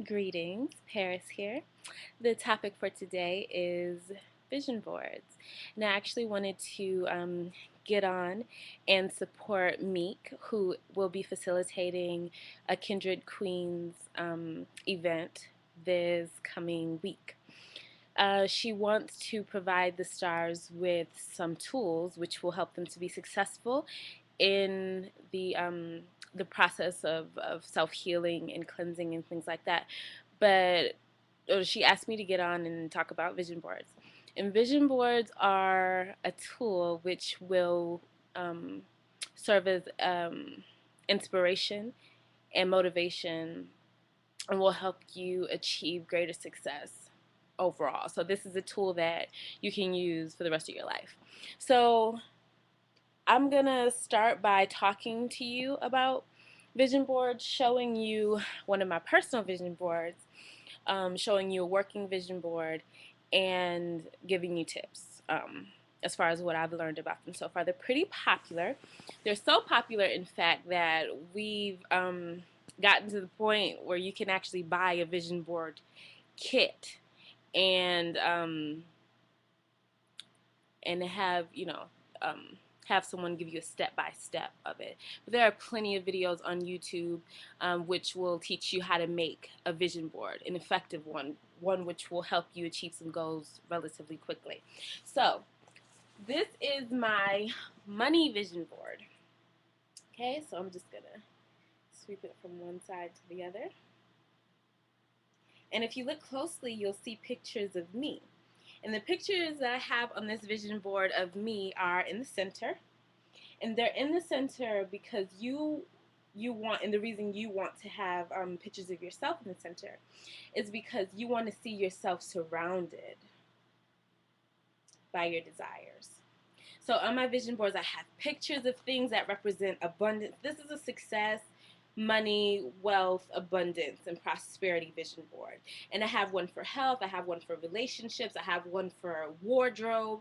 Greetings, Paris here. The topic for today is vision boards. And I actually wanted to get on and support Meek, who will be facilitating a Kindred Queens event this coming week. She wants to provide the stars with some tools which will help them to be successful in the process of self-healing and cleansing and things like that. But she asked me to get on and talk about vision boards. And vision boards are a tool which will um, serve as inspiration and motivation and will help you achieve greater success overall. So this is a tool that you can use for the rest of your life. So I'm gonna start by talking to you about vision boards, showing you one of my personal vision boards, showing you a working vision board, and giving you tips as far as what I've learned about them so far. They're pretty popular. They're so popular, in fact, that we've gotten to the point where you can actually buy a vision board kit and have have someone give you a step-by-step of it. But there are plenty of videos on YouTube which will teach you how to make a vision board, an effective one which will help you achieve some goals relatively quickly. So this is my money vision board. Okay, so I'm just gonna sweep it from one side to the other. And if you look closely, you'll see pictures of me. And the pictures that I have on this vision board of me are in the center. And they're in the center because you want, and the reason you want to have pictures of yourself in the center is because you want to see yourself surrounded by your desires. So on my vision boards, I have pictures of things that represent abundance. This is a success, money, wealth, abundance, and prosperity vision board. And I have one for health. I have one for relationships. I have one for wardrobe.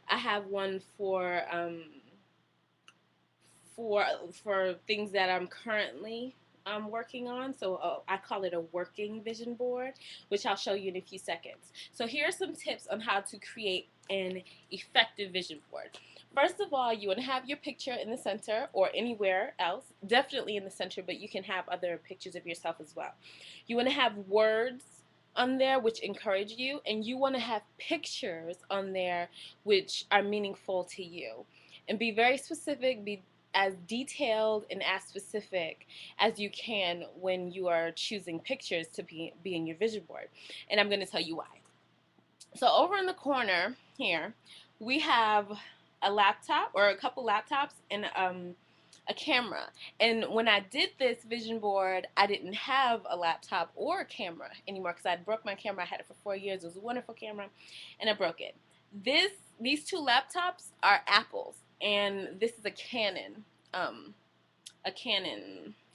I have one for for things that I'm currently working on. So I call it a working vision board, which I'll show you in a few seconds. So here are some tips on how to create an effective vision board. First of all, you want to have your picture in the center or anywhere else, definitely in the center, but you can have other pictures of yourself as well. You want to have words on there which encourage you, and you want to have pictures on there which are meaningful to you. And be very specific, be as detailed and as specific as you can when you are choosing pictures to be in your vision board. And I'm going to tell you why. So over in the corner here, we have a laptop or a couple laptops and a camera. And when I did this vision board, I didn't have a laptop or a camera anymore because I broke my camera. I had it for 4 years. It was a wonderful camera, and I broke it. These two laptops are Apples, and this is a Canon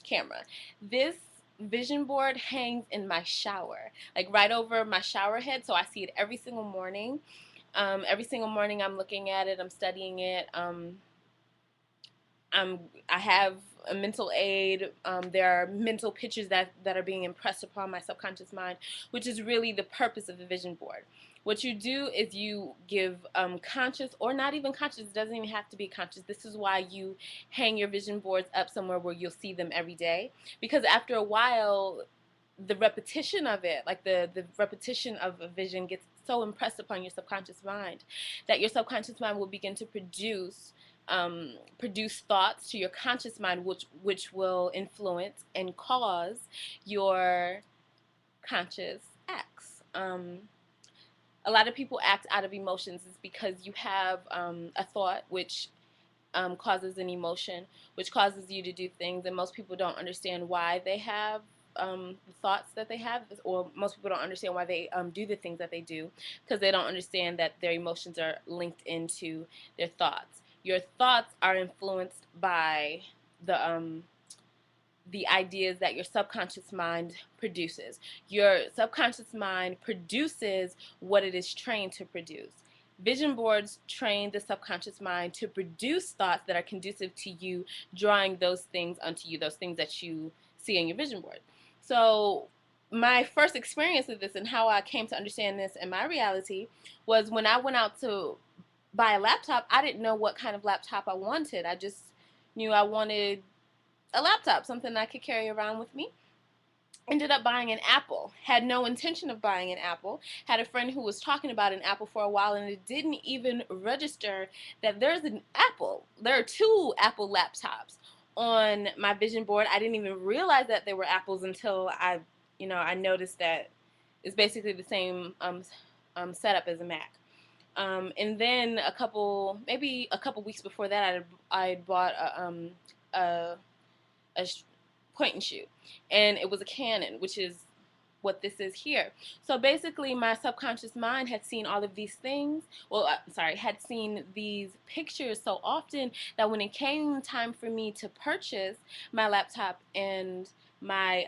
camera. This vision board hangs in my shower, like right over my shower head, so I see it every single morning. Every single morning I'm looking at it, I'm studying it. I have a mental aid. There are mental pictures that are being impressed upon my subconscious mind, which is really the purpose of the vision board. What you do is you give conscious or not even conscious, it doesn't even have to be conscious. This is why you hang your vision boards up somewhere where you'll see them every day. Because after a while, the repetition of it, like the repetition of a vision gets so impressed upon your subconscious mind that your subconscious mind will begin to produce thoughts to your conscious mind, which will influence and cause your conscious acts. A lot of people act out of emotions is because you have a thought which causes an emotion, which causes you to do things, and most people don't understand why they have the thoughts that they have, or most people don't understand why they do the things that they do, because they don't understand that their emotions are linked into their thoughts. Your thoughts are influenced by the ideas that your subconscious mind produces. Your subconscious mind produces what it is trained to produce. Vision boards train the subconscious mind to produce thoughts that are conducive to you drawing those things onto you, those things that you see in your vision board. So my first experience with this and how I came to understand this in my reality was when I went out to buy a laptop. I didn't know what kind of laptop I wanted. I just knew I wanted a laptop, something I could carry around with me. Ended up buying an Apple. Had no intention of buying an Apple. Had a friend who was talking about an Apple for a while, and it didn't even register that there's an Apple. There are two Apple laptops on my vision board. I didn't even realize that they were Apples until I noticed that it's basically the same setup as a Mac. And then maybe a couple weeks before that, I bought a, a point and shoot, and it was a Canon, which is what this is here. So basically, my subconscious mind had seen all of these things. Well, sorry, had seen these pictures so often that when it came time for me to purchase my laptop and my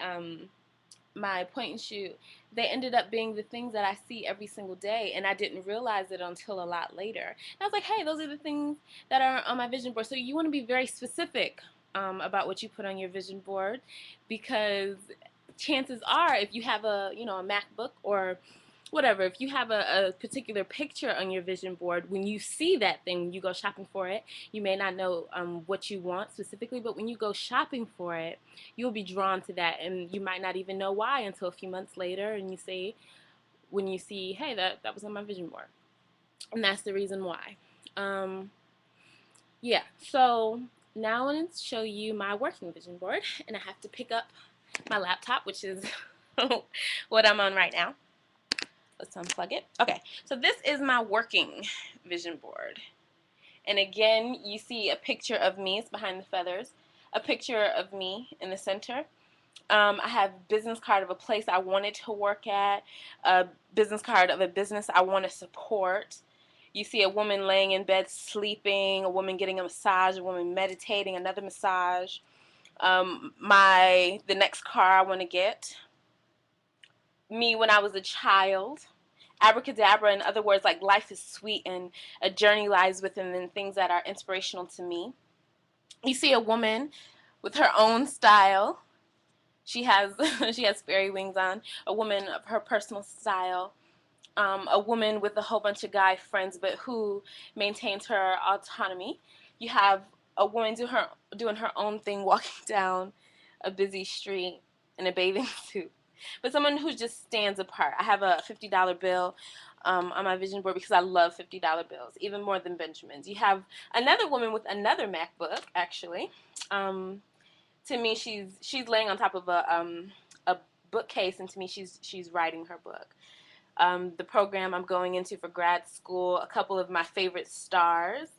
point and shoot, they ended up being the things that I see every single day, and I didn't realize it until a lot later. And I was like, hey, those are the things that are on my vision board. So you want to be very specific about what you put on your vision board, because chances are, if you have a MacBook or whatever, if you have a particular picture on your vision board, when you see that thing, you go shopping for it, you may not know what you want specifically, but when you go shopping for it, you'll be drawn to that, and you might not even know why until a few months later, and when you see, hey, that was on my vision board, and that's the reason why. Yeah, so now I want to show you my working vision board, and I have to pick up my laptop, which is what I'm on right now. Let's unplug it. Okay, so this is my working vision board. And again, you see a picture of me. It's behind the feathers. A picture of me in the center. I have business card of a place I wanted to work at. A business card of a business I want to support. You see a woman laying in bed sleeping, a woman getting a massage, a woman meditating, another massage. The next car I want to get. Me when I was a child. Abracadabra, in other words, like life is sweet and a journey lies within and things that are inspirational to me. You see a woman with her own style. She has she has fairy wings on. A woman of her personal style. A woman with a whole bunch of guy friends, but who maintains her autonomy. You have a woman doing her own thing, walking down a busy street in a bathing suit, but someone who just stands apart. I have a $50 bill on my vision board because I love $50 bills, even more than Benjamin's. You have another woman with another MacBook, actually. To me, she's laying on top of a bookcase, and to me, she's writing her book. The program I'm going into for grad school, a couple of my favorite stars,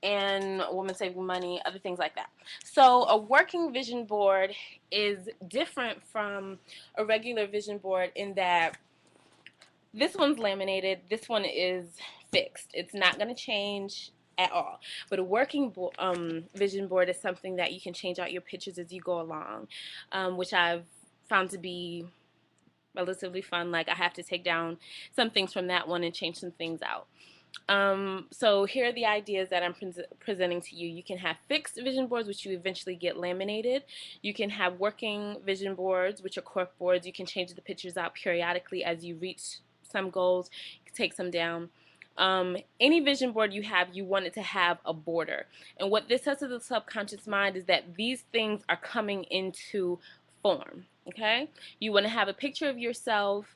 and Women Saving Money, other things like that. So a working vision board is different from a regular vision board in that this one's laminated, this one is fixed. It's not going to change at all. But a working vision board is something that you can change out your pictures as you go along, which I've found to be relatively fun. Like I have to take down some things from that one and change some things out. So here are the ideas that I'm presenting to you. You can have fixed vision boards, which you eventually get laminated. You can have working vision boards, which are cork boards. You can change the pictures out periodically as you reach some goals. You can take some down. Any vision board you have, you want it to have a border. And what this says to the subconscious mind is that these things are coming into form. Okay? You want to have a picture of yourself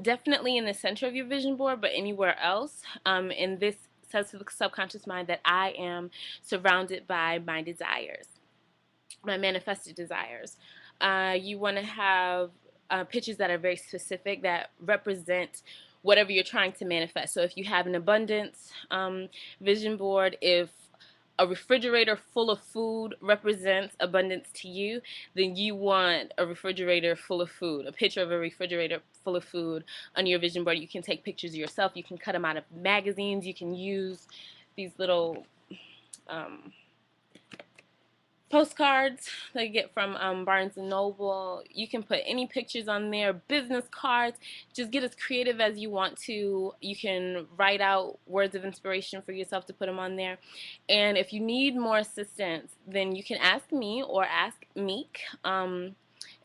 definitely in the center of your vision board, but anywhere else. And this says to the subconscious mind that I am surrounded by my desires, my manifested desires. You want to have pictures that are very specific, that represent whatever you're trying to manifest. So if you have an abundance vision board, if a refrigerator full of food represents abundance to you, then you want a refrigerator full of food, a picture of a refrigerator full of food on your vision board. You can take pictures of yourself. You can cut them out of magazines. You can use these little postcards that you get from Barnes and Noble. You can put any pictures on there, business cards. Just get as creative as you want to. You can write out words of inspiration for yourself to put them on there. And if you need more assistance, then you can ask me or ask Meek.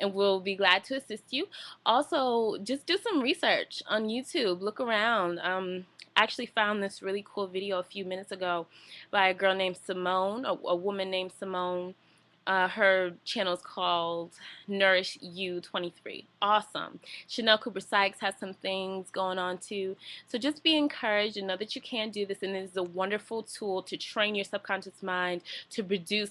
and we'll be glad to assist you. Also, just do some research on YouTube. Look around. I actually found this really cool video a few minutes ago by a girl named Simone, a woman named Simone. Her channel is called Nourish You 23. Awesome. Chanel Cooper Sykes has some things going on too. So just be encouraged and know that you can do this, and it is a wonderful tool to train your subconscious mind to produce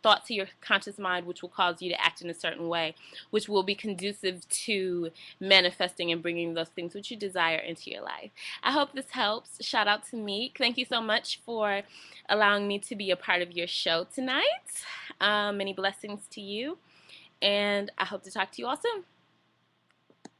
thoughts to your conscious mind, which will cause you to act in a certain way, which will be conducive to manifesting and bringing those things which you desire into your life. I hope this helps. Shout out to Meek. Thank you so much for allowing me to be a part of your show tonight. Many blessings to you, and I hope to talk to you all soon.